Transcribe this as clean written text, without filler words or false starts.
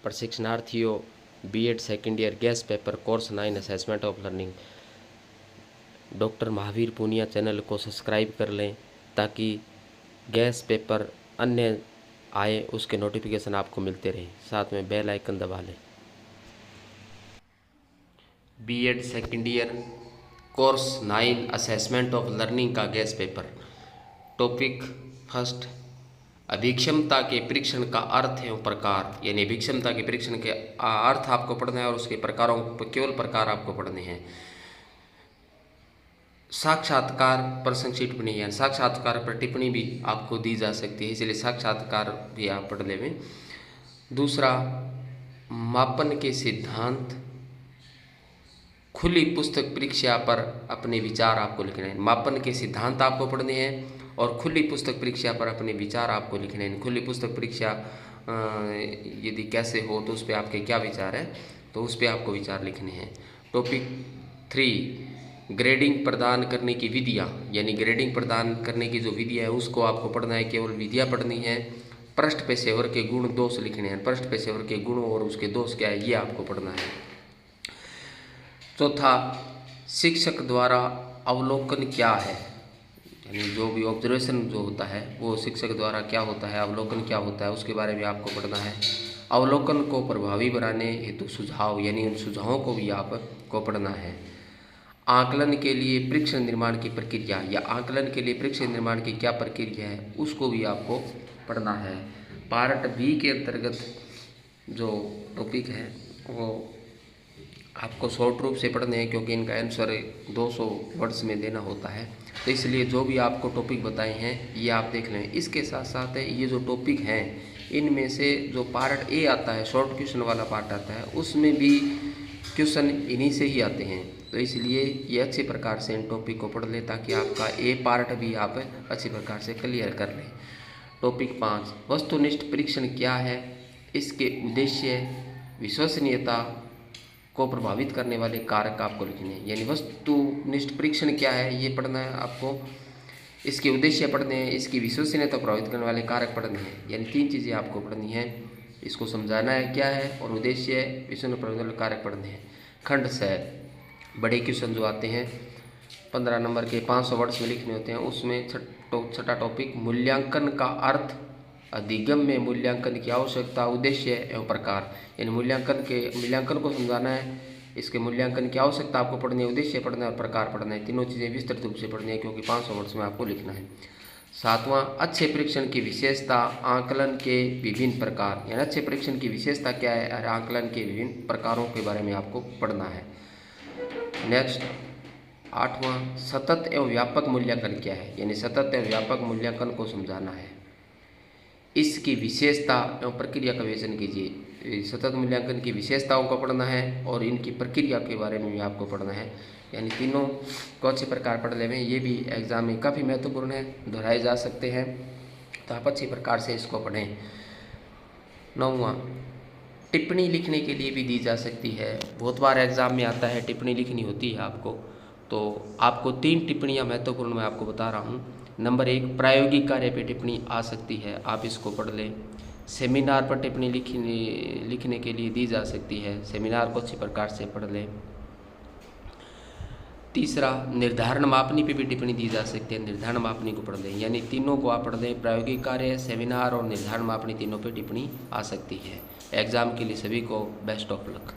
प्रशिक्षणार्थियों BEd second year guess paper course 9 assessment of learning doctor Mahavir Punia channel को subscribe कर लें ताकि गैस पेपर अन्य आए उसके नोटिफिकेशन आपको मिलते रहें। साथ में बेल आइकन दबा लें। BEd second year course 9 assessment of learning का गैस पेपर। टॉपिक फर्स्ट, अभिक्षमता के परीक्षण का अर्थ एवं प्रकार, यानी अभिक्षमता के परीक्षण के अर्थ आपको पढ़ना है और उसके प्रकारों केवल प्रकार आपको पढ़ने हैं। साक्षात्कार प्रशंसित टिप्पणी, यानी साक्षात्कार पर टिप्पणी भी आपको दी जा सकती है, इसलिए साक्षात्कार भी आप पढ़ लें। दूसरा, मापन के सिद्धांत, खुली पुस्तक परीक्षा पर अपने विचार आपको लिखने हैं। मापन के सिद्धांत आपको पढ़ने हैं और खुली पुस्तक परीक्षा पर अपने विचार आपको लिखने हैं। खुली पुस्तक परीक्षा यदि कैसे हो तो उस पर आपके क्या विचार है, तो उस पर आपको विचार लिखने हैं। टॉपिक 3, ग्रेडिंग प्रदान करने की विधियाँ, यानी ग्रेडिंग प्रदान करने की जो विधियाँ है उसको आपको पढ़ना है, केवल विधियाँ पढ़नी है। पृष्ठ पेशेवर के गुण दोष लिखने हैं। पृष्ठ पेशेवर के गुण और उसके दोष क्या है ये आपको पढ़ना है। चौथा, शिक्षक द्वारा अवलोकन क्या है, यानी जो भी ऑब्जर्वेशन जो होता है वो शिक्षक द्वारा क्या होता है, अवलोकन क्या होता है उसके बारे में आपको पढ़ना है। अवलोकन को प्रभावी बनाने हेतु सुझाव, यानी उन सुझावों को भी आपको पढ़ना है। आकलन के लिए परीक्षण निर्माण की प्रक्रिया, या आकलन के लिए परीक्षण निर्माण की क्या प्रक्रिया है उसको भी आपको पढ़ना है। पार्ट बी के अंतर्गत जो टॉपिक है वो आपको शॉर्ट रूप से पढ़ने हैं, क्योंकि इनका आंसर 200 वर्ड्स में देना होता है, तो इसलिए जो भी आपको टॉपिक बताए हैं ये आप देख लें। इसके साथ साथ ये जो टॉपिक हैं इनमें से जो पार्ट ए आता है, शॉर्ट क्वेश्चन वाला पार्ट आता है, उसमें भी क्वेश्चन इन्हीं से ही आते हैं, तो इसलिए ये अच्छे प्रकार से इन टॉपिक को पढ़ लें ताकि आपका ए पार्ट भी आप अच्छी प्रकार से क्लियर कर लें। टॉपिक 5, वस्तुनिष्ठ परीक्षण क्या है, इसके उद्देश्य, विश्वसनीयता को प्रभावित करने वाले कारक आपको लिखने हैं। यानी वस्तुनिष्ठ परीक्षण क्या है ये पढ़ना है आपको, इसके उद्देश्य पढ़ने हैं, इसकी विश्वसनीयता प्रभावित करने वाले कारक पढ़ने हैं। यानी 3 चीज़ें आपको पढ़नी है, इसको समझाना है क्या है और उद्देश्य, विश्वसनीयता प्रभावित करने वाले कारक पढ़ने हैं। खंड 6, बड़े क्वेश्चन जो आते हैं 15 नंबर के 500 वर्ड्स में लिखने होते हैं, उसमें छठा टॉपिक, मूल्यांकन का अर्थ, अधिगम में मूल्यांकन की आवश्यकता, उद्देश्य एवं प्रकार, यानी मूल्यांकन को समझाना है, इसके मूल्यांकन की आवश्यकता आपको पढ़नी है, उद्देश्य पढ़ना है और प्रकार पढ़ना है। तीनों चीज़ें विस्तृत रूप से पढ़नी है क्योंकि 500 वर्ड्स में आपको लिखना है। 7वां, अच्छे परीक्षण की विशेषता, आकलन के विभिन्न प्रकार, यानी अच्छे परीक्षण की विशेषता क्या है और आकलन के विभिन्न प्रकारों के बारे में आपको पढ़ना है। नेक्स्ट 8वां, सतत एवं व्यापक मूल्यांकन क्या है, यानी सतत एवं व्यापक मूल्यांकन को समझाना है, इसकी विशेषता एवं प्रक्रिया का विवेचन कीजिए। सतत मूल्यांकन की विशेषताओं को पढ़ना है और इनकी प्रक्रिया के बारे में भी आपको पढ़ना है, यानी तीनों को अच्छे प्रकार पढ़ लें। ये भी एग्जाम में काफ़ी महत्वपूर्ण है, दोहराए जा सकते हैं, तो आप अच्छी प्रकार से इसको पढ़ें। 9वां, टिप्पणी लिखने के लिए भी दी जा सकती है, बहुत बार एग्जाम में आता है, टिप्पणी लिखनी होती है आपको, तो आपको 3 टिप्पणियाँ महत्वपूर्ण मैं आपको बता रहा हूँ। नंबर 1, प्रायोगिक कार्य पे टिप्पणी आ सकती है, आप इसको पढ़ लें। सेमिनार पर टिप्पणी लिखने के लिए दी जा सकती है, सेमिनार को अच्छी प्रकार से पढ़ लें। तीसरा, निर्धारण मापनी पे भी टिप्पणी दी जा सकती है, निर्धारण मापनी को पढ़ लें, यानी तीनों को आप पढ़ लें। प्रायोगिक कार्य, सेमिनार और निर्धारण मापनी तीनों पे टिप्पणी आ सकती है। एग्जाम के लिए सभी को बेस्ट ऑफ लक।